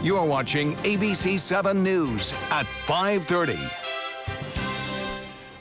You're watching ABC7 News at 5:30.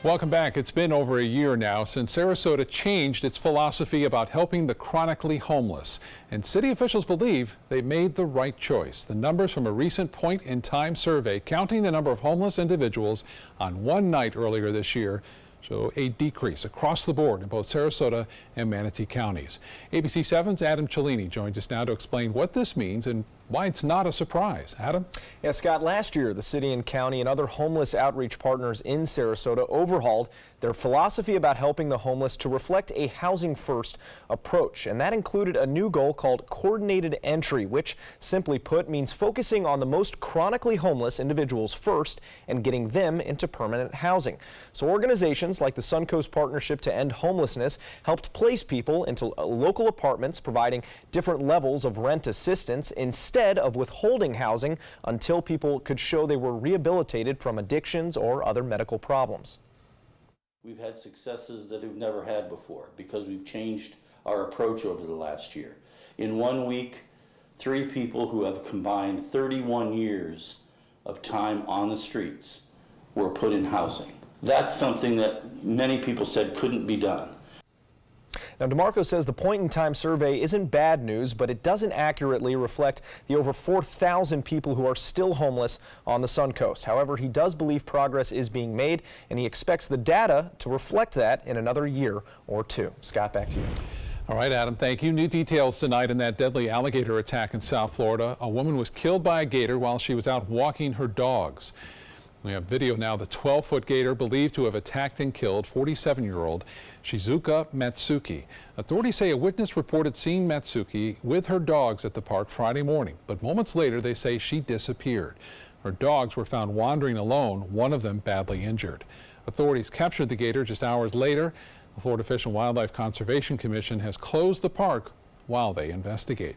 Welcome back. It's been over a year now since Sarasota changed its philosophy about helping the chronically homeless. And city officials believe they made the right choice. The numbers from a recent point-in-time survey counting the number of homeless individuals on one night earlier this year show a decrease across the board in both Sarasota and Manatee counties. ABC7's Adam Cellini joins us now to explain what this means and why it's not a surprise. Adam? Yeah, Scott, last year the city and county and other homeless outreach partners in Sarasota overhauled their philosophy about helping the homeless to reflect a housing first approach. And that included a new goal called coordinated entry, which simply put means focusing on the most chronically homeless individuals first and getting them into permanent housing. So organizations like the Suncoast Partnership to End Homelessness helped place people into local apartments, providing different levels of rent assistance instead of withholding housing until people could show they were rehabilitated from addictions or other medical problems. We've had successes that we've never had before because we've changed our approach over the last year. In 1 week, 3 people who have combined 31 years of time on the streets were put in housing. That's something that many people said couldn't be done. Now, DeMarco says the point-in-time survey isn't bad news, but it doesn't accurately reflect the over 4,000 people who are still homeless on the Suncoast. However, he does believe progress is being made, and he expects the data to reflect that in another year or two. Scott, back to you. All right, Adam, thank you. New details tonight in that deadly alligator attack in South Florida. A woman was killed by a gator while she was out walking her dogs. We have video now. The 12-foot gator believed to have attacked and killed 47-year-old Shizuka Matsuki. Authorities say a witness reported seeing Matsuki with her dogs at the park Friday morning, but moments later they say she disappeared. Her dogs were found wandering alone, one of them badly injured. Authorities captured the gator just hours later. The Florida Fish and Wildlife Conservation Commission has closed the park while they investigate.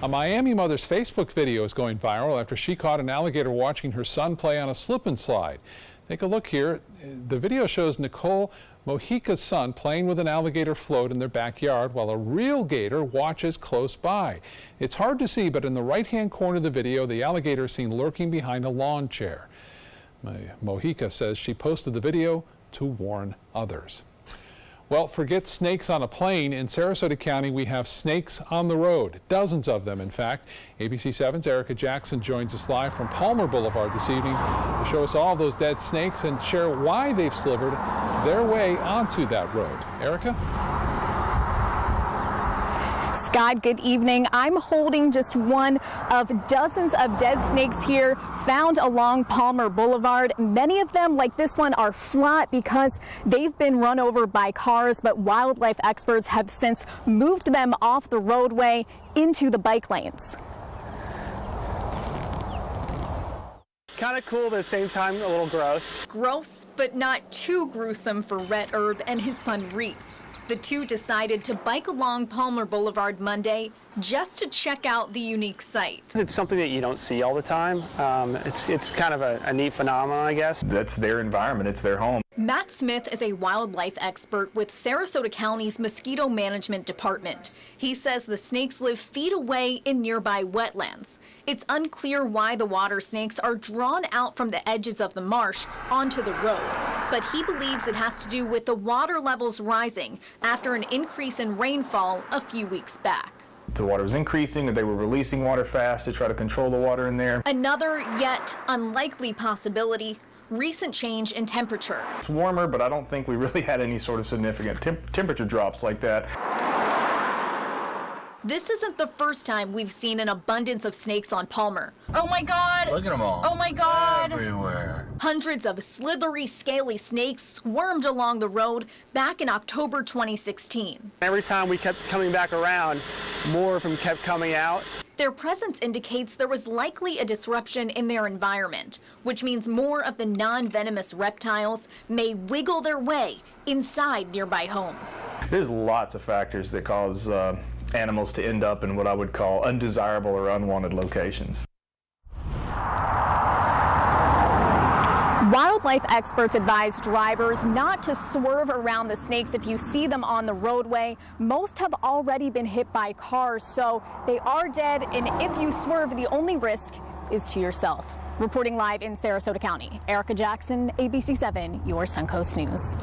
A Miami mother's Facebook video is going viral after she caught an alligator watching her son play on a slip and slide. Take a look here. The video shows Nicole Mojica's son playing with an alligator float in their backyard while a real gator watches close by. It's hard to see, but in the right-hand corner of the video, the alligator is seen lurking behind a lawn chair. Mojica says she posted the video to warn others. Well, forget snakes on a plane. In Sarasota County, we have snakes on the road, dozens of them, in fact. ABC7's Erica Jackson joins us live from Palmer Boulevard this evening to show us all those dead snakes and share why they've slivered their way onto that road. Erica? Scott, good evening. I'm holding just one of dozens of dead snakes here found along Palmer Boulevard. Many of them, like this one, are flat because they've been run over by cars, but wildlife experts have since moved them off the roadway into the bike lanes. Kind of cool, but at the same time a little gross. Gross, but not too gruesome for Rhett Erb and his son Reese. The two decided to bike along Palmer Boulevard Monday just to check out the unique site. It's something that you don't see all the time. It's kind of a neat phenomenon, I guess. That's their environment, it's their home. Matt Smith is a wildlife expert with Sarasota County's Mosquito Management Department. He says the snakes live feet away in nearby wetlands. It's unclear why the water snakes are drawn out from the edges of the marsh onto the road, but he believes it has to do with the water levels rising after an increase in rainfall a few weeks back. The water was increasing, and they were releasing water fast to try to control the water in there. Another yet unlikely possibility, recent change in temperature. It's warmer, but I don't think we really had any sort of significant temperature drops like that. This isn't the first time we've seen an abundance of snakes on Palmer. Oh my God! Look at them all. Oh my God! Everywhere. Hundreds of slithery, scaly snakes squirmed along the road back in October 2016. Every time we kept coming back around, more of them kept coming out. Their presence indicates there was likely a disruption in their environment, which means more of the non-venomous reptiles may wiggle their way inside nearby homes. There's lots of factors that cause animals to end up in what I would call undesirable or unwanted locations. Wildlife experts advise drivers not to swerve around the snakes if you see them on the roadway. Most have already been hit by cars, so they are dead, and if you swerve, the only risk is to yourself. Reporting live in Sarasota County, Erica Jackson, ABC7, your Suncoast News.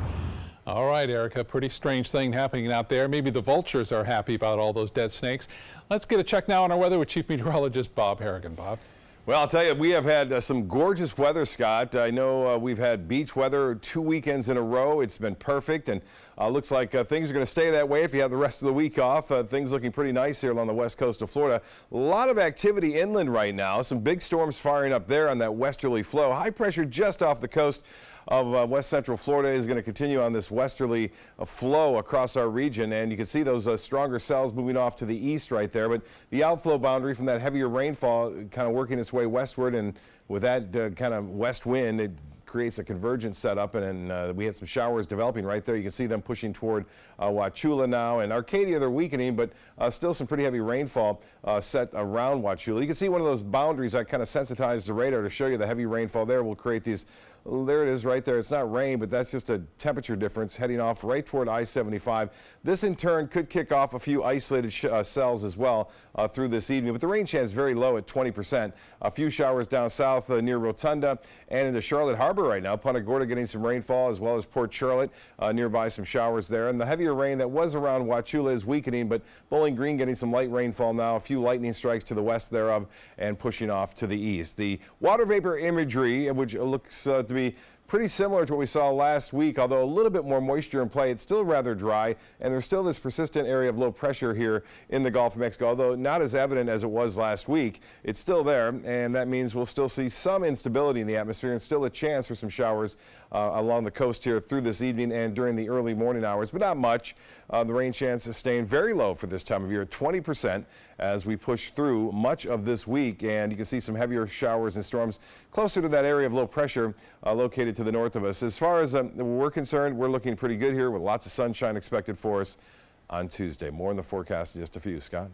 All right, Erica, pretty strange thing happening out there. Maybe the vultures are happy about all those dead snakes. Let's get a check now on our weather with Chief Meteorologist Bob Harrigan. Bob. Well, I'll tell you, we have had some gorgeous weather, Scott. I know we've had beach weather 2 weekends in a row. It's been perfect, and looks like things are going to stay that way if you have the rest of the week off. Things looking pretty nice here along the west coast of Florida. A lot of activity inland right now. Some big storms firing up there on that westerly flow. High pressure just off the coast of west central Florida is going to continue on this westerly flow across our region, and you can see those stronger cells moving off to the east right there. But the outflow boundary from that heavier rainfall kind of working its way westward, and with that kind of west wind, it creates a convergence setup, and we had some showers developing right there. You can see them pushing toward Wauchula now, and Arcadia they're weakening, but still some pretty heavy rainfall set around Wauchula. You can see one of those boundaries I kind of sensitized the radar to show you the heavy rainfall there will create these. There it is right there. It's not rain, but that's just a temperature difference heading off right toward I-75. This in turn could kick off a few isolated cells as well through this evening, but the rain chance very low at 20%. A few showers down south near Rotunda and into Charlotte Harbor right now. Punta Gorda getting some rainfall, as well as Port Charlotte nearby, some showers there. And the heavier rain that was around Wauchula is weakening, but Bowling Green getting some light rainfall now. A few lightning strikes to the west thereof and pushing off to the east. The water vapor imagery, which looks to be pretty similar to what we saw last week, although a little bit more moisture in play. It's still rather dry, and there's still this persistent area of low pressure here in the Gulf of Mexico, although not as evident as it was last week. It's still there, and that means we'll still see some instability in the atmosphere and still a chance for some showers along the coast here through this evening and during the early morning hours, but not much. The rain chance is staying very low for this time of year, 20%, as we push through much of this week. And you can see some heavier showers and storms closer to that area of low pressure located to the north of us. As far as we're concerned, we're looking pretty good here with lots of sunshine expected for us on Tuesday. More in the forecast in just a few. Scott.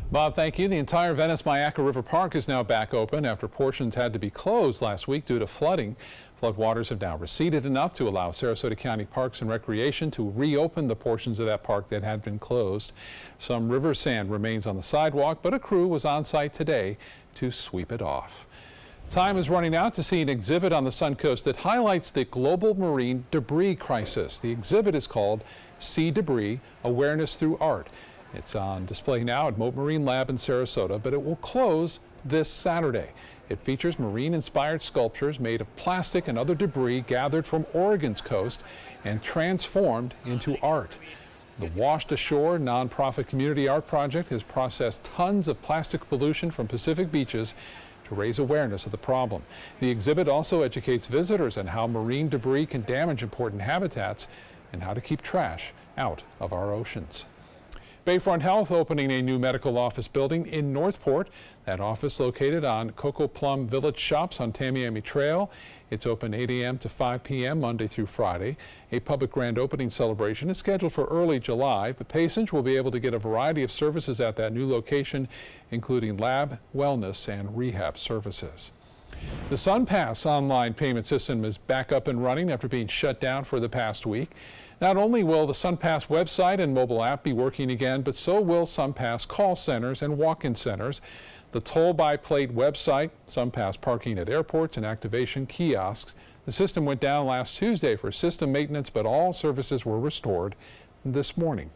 Bob, thank you. The entire Venice-Mayaca River Park is now back open after portions had to be closed last week due to flooding. Floodwaters have now receded enough to allow Sarasota County Parks and Recreation to reopen the portions of that park that had been closed. Some river sand remains on the sidewalk, but a crew was on site today to sweep it off. Time is running out to see an exhibit on the Suncoast that highlights the global marine debris crisis. The exhibit is called Sea Debris: Awareness Through Art. It's on display now at Mote Marine Lab in Sarasota, but it will close this Saturday. It features marine-inspired sculptures made of plastic and other debris gathered from Oregon's coast and transformed into art. The Washed Ashore nonprofit community art project has processed tons of plastic pollution from Pacific beaches to raise awareness of the problem. The exhibit also educates visitors on how marine debris can damage important habitats and how to keep trash out of our oceans. Bayfront Health opening a new medical office building in Northport. That office located on Cocoa Plum Village Shops on Tamiami Trail. It's open 8 a.m. to 5 p.m. Monday through Friday. A public grand opening celebration is scheduled for early July, but patients will be able to get a variety of services at that new location, including lab, wellness, and rehab services. The SunPass online payment system is back up and running after being shut down for the past week. Not only will the SunPass website and mobile app be working again, but so will SunPass call centers and walk-in centers. The toll-by-plate website, SunPass parking at airports, and activation kiosks. The system went down last Tuesday for system maintenance, but all services were restored this morning.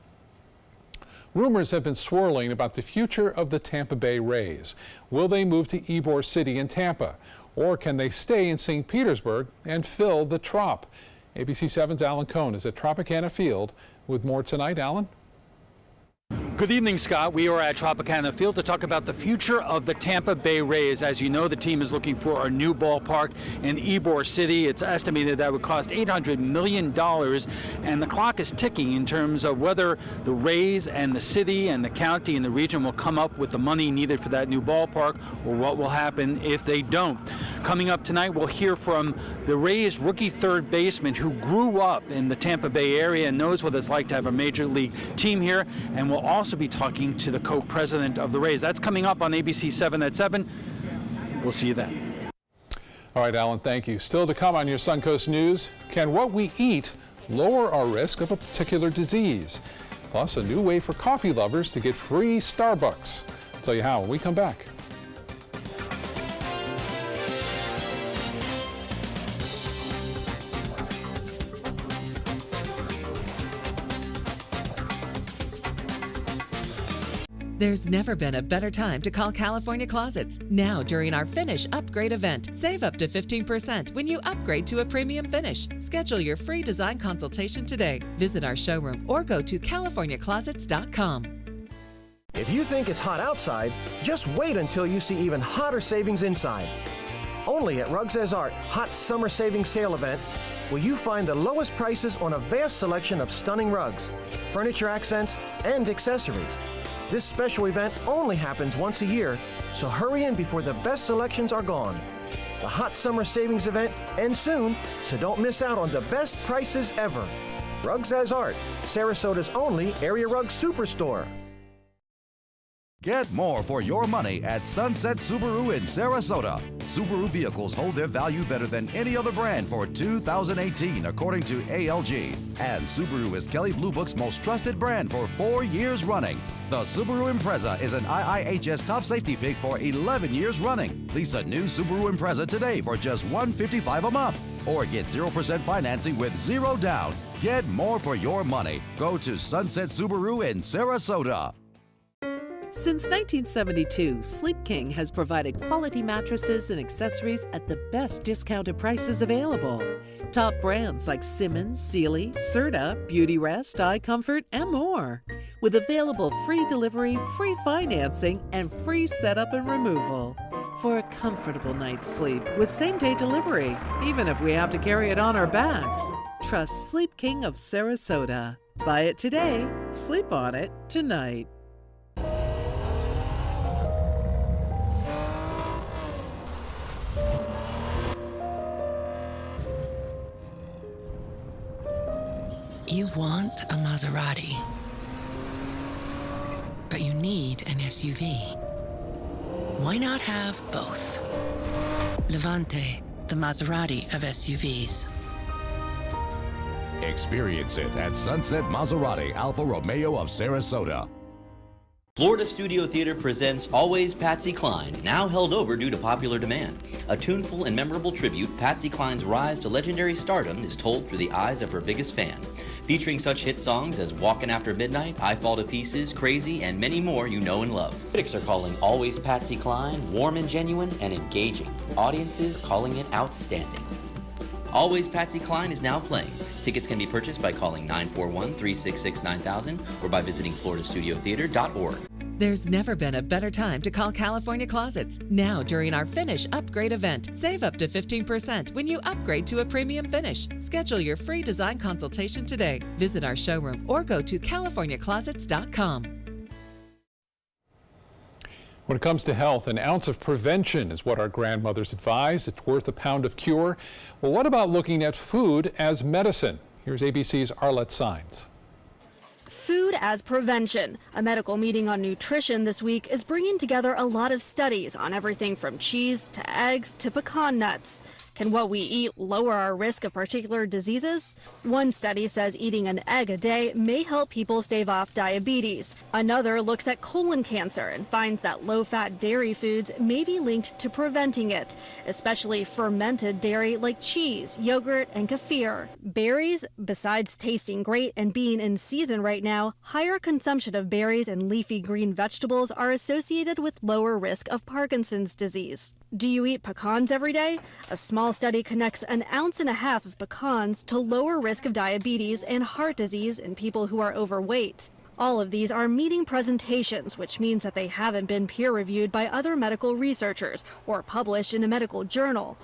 Rumors have been swirling about the future of the Tampa Bay Rays. Will they move to Ybor City in Tampa, or can they stay in St. Petersburg and fill the Trop? ABC7's Alan Cohn is at Tropicana Field with more tonight. Alan? Good evening, Scott. We are at Tropicana Field to talk about the future of the Tampa Bay Rays. As you know, the team is looking for a new ballpark in Ybor City. It's estimated that would cost $800 million, and the clock is ticking in terms of whether the Rays and the city and the county and the region will come up with the money needed for that new ballpark, or what will happen if they don't. Coming up tonight, we'll hear from the Rays rookie third baseman who grew up in the Tampa Bay area and knows what it's like to have a major league team here, and we'll also be talking to the co-president of the Rays. That's coming up on ABC7 at 7. We'll see you then. All right, Alan, thank you. Still to come on your Suncoast News, can what we eat lower our risk of a particular disease? Plus, a new way for coffee lovers to get free Starbucks. I'll tell you how when we come back. There's never been a better time to call California Closets. Now, during our Finish Upgrade event, save up to 15% when you upgrade to a premium finish. Schedule your free design consultation today. Visit our showroom or go to californiaclosets.com. If you think it's hot outside, just wait until you see even hotter savings inside. Only at Rugs As Art Hot Summer Savings Sale event will you find the lowest prices on a vast selection of stunning rugs, furniture accents, and accessories. This special event only happens once a year, so hurry in before the best selections are gone. The Hot Summer Savings event ends soon, so don't miss out on the best prices ever. Rugs As Art, Sarasota's only area rug superstore. Get more for your money at Sunset Subaru in Sarasota. Subaru vehicles hold their value better than any other brand for 2018, according to ALG. And Subaru is Kelley Blue Book's most trusted brand for 4 years running. The Subaru Impreza is an IIHS top safety pick for 11 years running. Lease a new Subaru Impreza today for just $155 a month. Or get 0% financing with zero down. Get more for your money. Go to Sunset Subaru in Sarasota. Since 1972, Sleep King has provided quality mattresses and accessories at the best discounted prices available. Top brands like Simmons, Sealy, Serta, Beautyrest, iComfort, and more. With available free delivery, free financing, and free setup and removal. For a comfortable night's sleep with same-day delivery, even if we have to carry it on our backs. Trust Sleep King of Sarasota. Buy it today, sleep on it tonight. You want a Maserati, but you need an SUV. Why not have both? Levante, the Maserati of SUVs. Experience it at Sunset Maserati Alfa Romeo of Sarasota. Florida Studio Theater presents Always Patsy Cline, now held over due to popular demand. A tuneful and memorable tribute, Patsy Cline's rise to legendary stardom is told through the eyes of her biggest fan. Featuring such hit songs as Walkin' After Midnight, I Fall to Pieces, Crazy, and many more you know and love. Critics are calling Always Patsy Cline warm and genuine and engaging. Audiences calling it outstanding. Always Patsy Cline is now playing. Tickets can be purchased by calling 941-366-9000 or by visiting floridastudiotheater.org. There's never been a better time to call California Closets. Now, during our Finish Upgrade event, save up to 15% when you upgrade to a premium finish. Schedule your free design consultation today. Visit our showroom or go to californiaclosets.com. When it comes to health, an ounce of prevention is what our grandmothers advise. It's worth a pound of cure. Well, what about looking at food as medicine? Here's ABC's Arlette Saenz. Food as prevention. A medical meeting on nutrition this week is bringing together a lot of studies on everything from cheese to eggs to pecan nuts. Can what we eat lower our risk of particular diseases? One study says eating an egg a day may help people stave off diabetes. Another looks at colon cancer and finds that low-fat dairy foods may be linked to preventing it, especially fermented dairy like cheese, yogurt, and kefir. Berries, besides tasting great and being in season right now, higher consumption of berries and leafy green vegetables are associated with lower risk of Parkinson's disease. Do you eat pecans every day? A small study connects 1.5 ounces of pecans to lower risk of diabetes and heart disease in people who are overweight. All of these are meeting presentations, which means that they haven't been peer-reviewed by other medical researchers or published in a medical journal.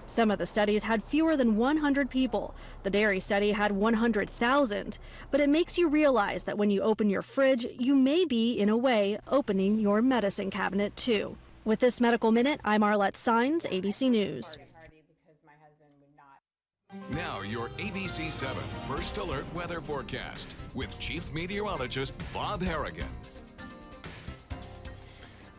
Some of the studies had fewer than 100 people. The dairy study had 100,000. But it makes you realize that when you open your fridge, you may be, in a way, opening your medicine cabinet too. With this Medical Minute, I'm Arlette Saenz, ABC News. Now your ABC7 First Alert weather forecast with Chief Meteorologist Bob Harrigan.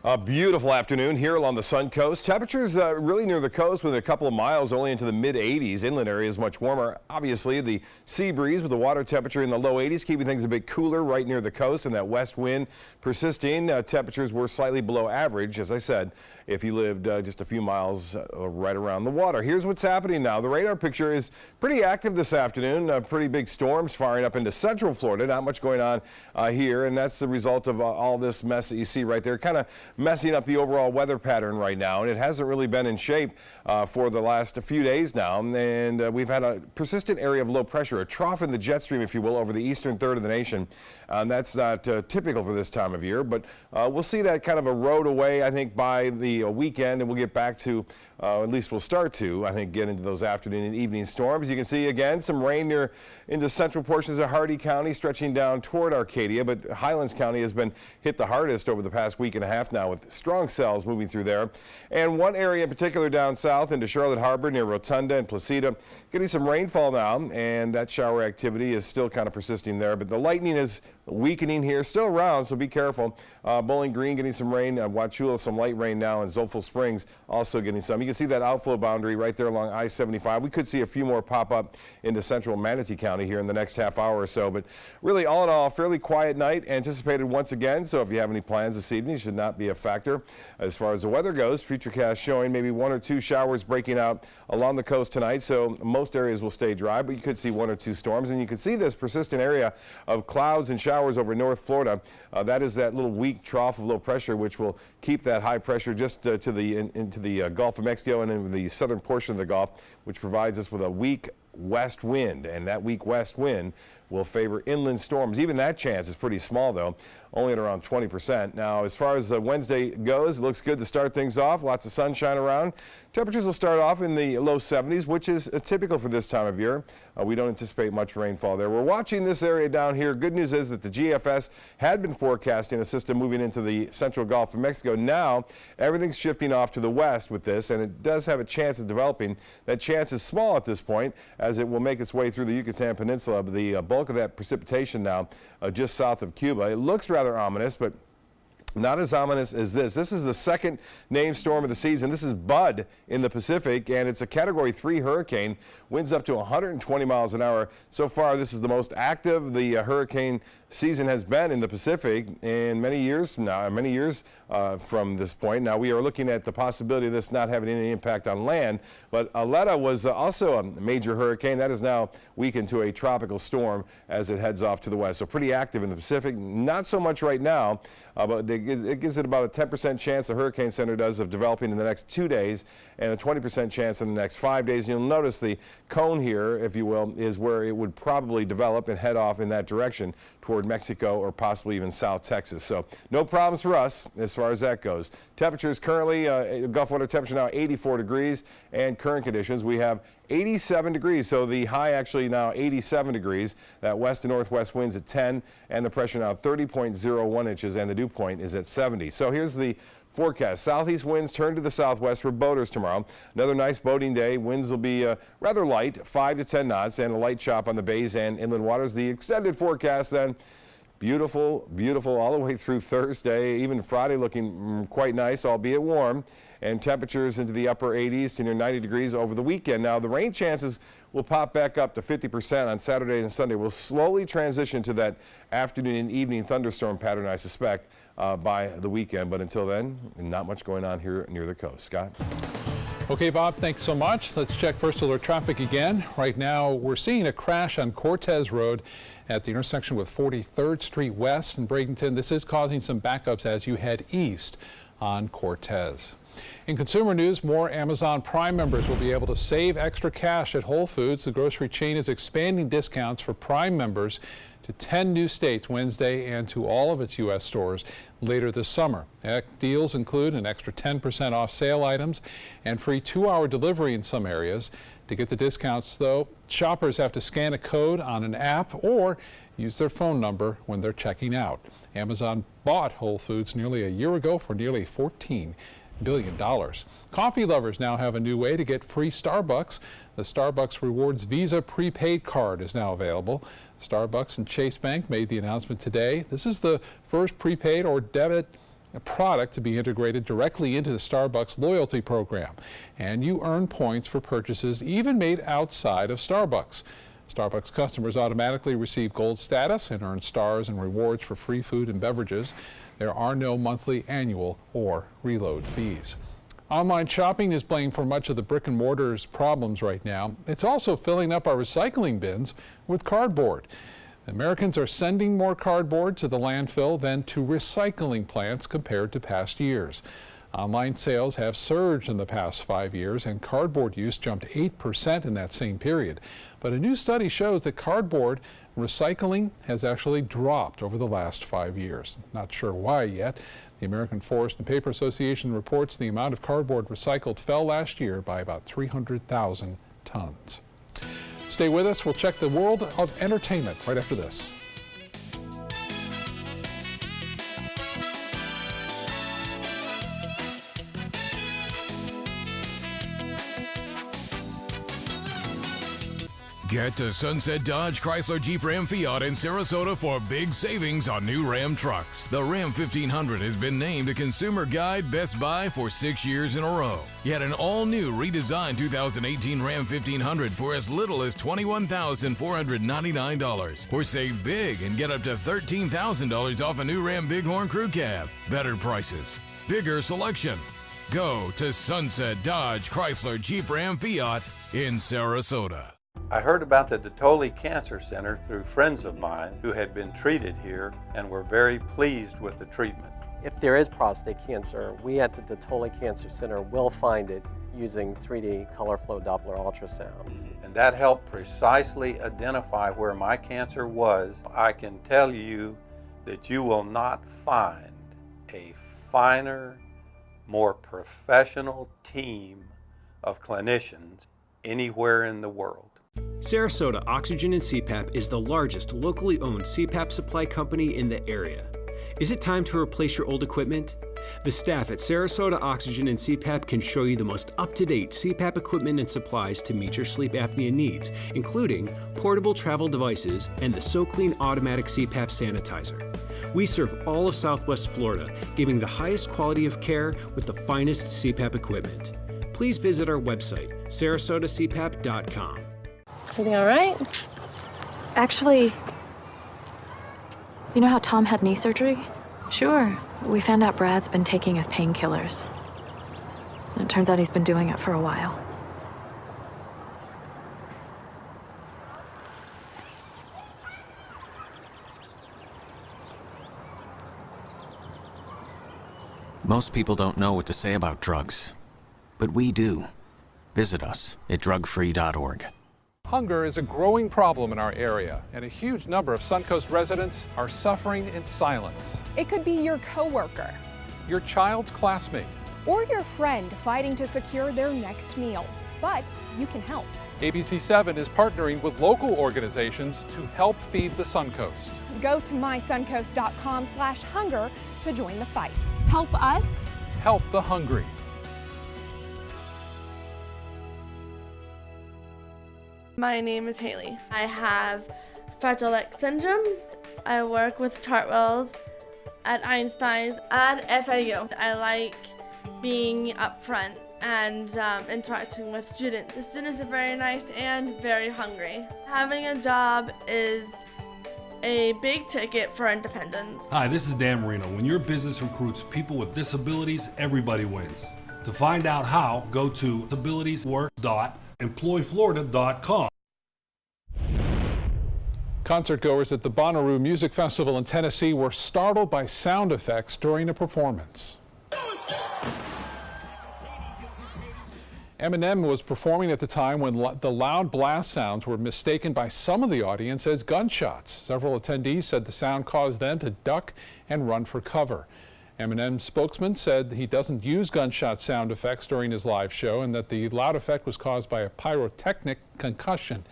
A beautiful afternoon here along the Sun Coast. Temperatures really near the coast within a couple of miles, only into the mid-80s. Inland area is much warmer. Obviously, the sea breeze with the water temperature in the low 80s, keeping things a bit cooler right near the coast, and that west wind persisting. Temperatures were slightly below average, as I said, if you lived just a few miles right around the water. Here's what's happening now. The radar picture is pretty active this afternoon. Pretty big storms firing up into central Florida. Not much going on here, and that's the result of all this mess that you see right there. Kind of messing up the overall weather pattern right now, and it hasn't really been in shape for the last few days now, and we've had a persistent area of low pressure, a trough in the jet stream, if you will, over the eastern third of the nation. That's not typical for this time of year, but we'll see that kind of erode away, I think, by the weekend, and we'll get back to, at least we'll start to, I think, get into those afternoon and evening storms. You can see, again, some rain near into central portions of Hardee County, stretching down toward Arcadia, but Highlands County has been hit the hardest over the past week and a half now, with strong cells moving through there. And one area in particular down south into Charlotte Harbor near Rotunda and Placida, getting some rainfall now, and that shower activity is still kind of persisting there, but the lightning is weakening here, still around, so be careful. Bowling Green getting some rain, Wauchula some light rain now, and Zolfo Springs also getting some. You can see that outflow boundary right there along I-75. We could see a few more pop up into central Manatee County here in the next half hour or so, but really all in all, fairly quiet night anticipated once again, so if you have any plans this evening, it should not be a factor. As far as the weather goes, Futurecast showing maybe 1 or 2 showers breaking out along the coast tonight, so most areas will stay dry, but you could see 1 or 2 storms, and you can see this persistent area of clouds and showers over North Florida. That is that little weak trough of low pressure, which will keep that high pressure just into the Gulf of Mexico and in the southern portion of the Gulf, which provides us with a weak west wind, and that weak west wind will favor inland storms. Even that chance is pretty small, though, only at around 20%. Now, as far as Wednesday goes, it looks good to start things off. Lots of sunshine around. Temperatures will start off in the low 70s, which is typical for this time of year. We don't anticipate much rainfall there. We're watching this area down here. Good news is that the GFS had been forecasting a system moving into the central Gulf of Mexico. Now, everything's shifting off to the west with this, and it does have a chance of developing. That chance is small at this point, as it will make its way through the Yucatan Peninsula. The bulk of that precipitation now just south of Cuba. It looks rather ominous, but not as ominous as this. This is the second named storm of the season. This is Bud in the Pacific, and it's a Category 3 hurricane. Winds up to 120 miles an hour. So far, this is the most active the hurricane season has been in the Pacific in many years now, from this point. Now, we are looking at the possibility of this not having any impact on land, but Aleta was also a major hurricane. That is now weakened to a tropical storm as it heads off to the west. So pretty active in the Pacific. Not so much right now, but it gives it about a 10% chance, the Hurricane Center does, of developing in the next 2 days, and a 20% chance in the next 5 days. And you'll notice the cone here, if you will, is where it would probably develop and head off in that direction toward Mexico or possibly even South Texas. So no problems for us as far as that goes. Temperatures currently, Gulf water temperature now 84 degrees, and current conditions we have 87 degrees, so the high actually now 87 degrees. That west to northwest winds at 10, and the pressure now 30.01 inches, and the dew point is at 70. So here's the forecast. Southeast winds turn to the southwest for boaters tomorrow. Another nice boating day. Winds will be rather light, 5 to 10 knots, and a light chop on the bays and inland waters. The extended forecast then, beautiful, beautiful all the way through Thursday. Even Friday looking quite nice, albeit warm, and temperatures into the upper 80s to near 90 degrees over the weekend. Now, the rain chances will pop back up to 50% on Saturday and Sunday. We'll slowly transition to that afternoon and evening thunderstorm pattern, I suspect, by the weekend. But until then, not much going on here near the coast. Scott? Okay, Bob, thanks so much. Let's check first alert traffic again. Right now, we're seeing a crash on Cortez Road at the intersection with 43rd Street West in Bradenton. This is causing some backups as you head east on Cortez. In consumer news, more Amazon Prime members will be able to save extra cash at Whole Foods. The grocery chain is expanding discounts for Prime members to 10 new states Wednesday and to all of its U.S. stores later this summer. Deals include an extra 10% off sale items and free 2-hour delivery in some areas. To get the discounts, though, shoppers have to scan a code on an app or use their phone number when they're checking out. Amazon bought Whole Foods nearly a year ago for nearly $14 billion. Coffee lovers now have a new way to get free Starbucks. The Starbucks Rewards Visa prepaid card is now available. Starbucks and Chase Bank made the announcement today. This is the first prepaid or debit a product to be integrated directly into the Starbucks loyalty program. And you earn points for purchases even made outside of Starbucks. Starbucks customers automatically receive gold status and earn stars and rewards for free food and beverages. There are no monthly, annual, or reload fees. Online shopping is blamed for much of the brick and mortar's problems right now. It's also filling up our recycling bins with cardboard. Americans are sending more cardboard to the landfill than to recycling plants compared to past years. Online sales have surged in the past 5 years, and cardboard use jumped 8% in that same period. But a new study shows that cardboard recycling has actually dropped over the last 5 years. Not sure why yet. The American Forest and Paper Association reports the amount of cardboard recycled fell last year by about 300,000 tons. Stay with us. We'll check the world of entertainment right after this. Get to Sunset Dodge Chrysler Jeep Ram Fiat in Sarasota for big savings on new Ram trucks. The Ram 1500 has been named a Consumer Guide Best Buy for 6 years in a row. Get an all-new redesigned 2018 Ram 1500 for as little as $21,499. Or save big and get up to $13,000 off a new Ram Bighorn Crew Cab. Better prices, bigger selection. Go to Sunset Dodge Chrysler Jeep Ram Fiat in Sarasota. I heard about the Detoli Cancer Center through friends of mine who had been treated here and were very pleased with the treatment. If there is prostate cancer, we at the Detoli Cancer Center will find it using 3D color flow Doppler ultrasound. And that helped precisely identify where my cancer was. I can tell you that you will not find a finer, more professional team of clinicians anywhere in the world. Sarasota Oxygen and CPAP is the largest locally owned CPAP supply company in the area. Is it time to replace your old equipment? The staff at Sarasota Oxygen and CPAP can show you the most up-to-date CPAP equipment and supplies to meet your sleep apnea needs, including portable travel devices and the SoClean automatic CPAP sanitizer. We serve all of Southwest Florida, giving the highest quality of care with the finest CPAP equipment. Please visit our website, sarasotacpap.com. Everything all right? Actually, you know how Tom had knee surgery? Sure. We found out Brad's been taking his painkillers. And it turns out he's been doing it for a while. Most people don't know what to say about drugs, but we do. Visit us at drugfree.org. Hunger is a growing problem in our area, and a huge number of Suncoast residents are suffering in silence. It could be your coworker, your child's classmate, or your friend fighting to secure their next meal. But you can help. ABC7 is partnering with local organizations to help feed the Suncoast. Go to mysuncoast.com/hunger to join the fight. Help us. Help the hungry. My name is Haley. I have Fragile X syndrome. I work with Chartwells at Einstein's and FAU. I like being up front and interacting with students. The students are very nice and very hungry. Having a job is a big ticket for independence. Hi, this is Dan Marino. When your business recruits people with disabilities, everybody wins. To find out how, go to disabilitieswork.employflorida.com. Concertgoers at the Bonnaroo Music Festival in Tennessee were startled by sound effects during a performance. Eminem was performing at the time when the loud blast sounds were mistaken by some of the audience as gunshots. Several attendees said the sound caused them to duck and run for cover. Eminem's spokesman said he doesn't use gunshot sound effects during his live show and that the loud effect was caused by a pyrotechnic concussion.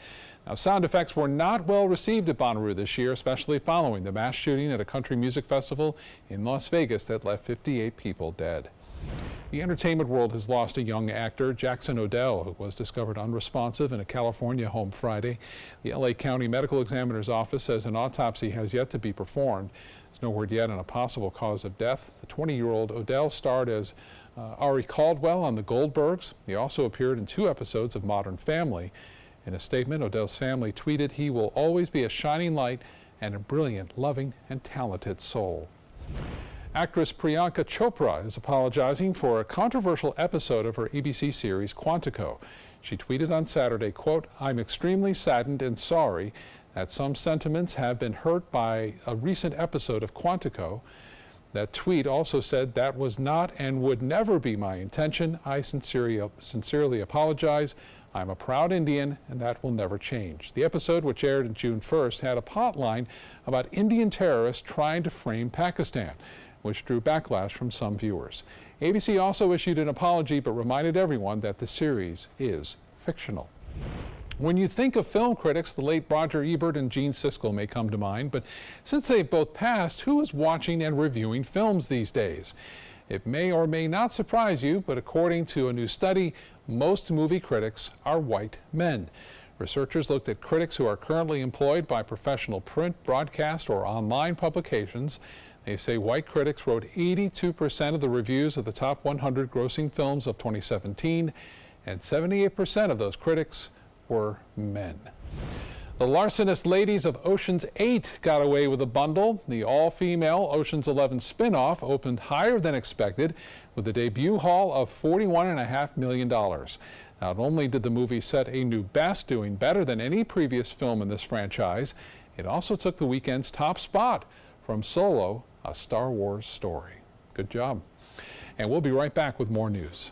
Now, sound effects were not well received at Bonnaroo this year, especially following the mass shooting at a country music festival in Las Vegas that left 58 people dead. The entertainment world has lost a young actor, Jackson Odell, who was discovered unresponsive in a California home Friday. The LA County Medical Examiner's Office says an autopsy has yet to be performed. There's no word yet on a possible cause of death. The 20-year-old Odell starred as Ari Caldwell on The Goldbergs. He also appeared in 2 episodes of Modern Family. In a statement, Odell's family tweeted, "He will always be a shining light and a brilliant, loving, and talented soul." Actress Priyanka Chopra is apologizing for a controversial episode of her ABC series Quantico. She tweeted on Saturday, quote, "I'm extremely saddened and sorry that some sentiments have been hurt by a recent episode of Quantico." That tweet also said, "That was not and would never be my intention. I sincerely apologize. I'm a proud Indian, and that will never change." The episode, which aired on June 1st, had a plotline about Indian terrorists trying to frame Pakistan, which drew backlash from some viewers. ABC also issued an apology but reminded everyone that the series is fictional. When you think of film critics, the late Roger Ebert and Gene Siskel may come to mind, but since they've both passed, who is watching and reviewing films these days? It may or may not surprise you, but according to a new study, most movie critics are white men. Researchers looked at critics who are currently employed by professional print, broadcast, or online publications. They say white critics wrote 82% of the reviews of the top 100 grossing films of 2017, and 78% of those critics were men. The larcenous ladies of Ocean's 8 got away with a bundle. The all-female Ocean's 11 spin-off opened higher than expected with a debut haul of $41.5 million. Not only did the movie set a new best, doing better than any previous film in this franchise, it also took the weekend's top spot from Solo, a Star Wars story. Good job. And we'll be right back with more news.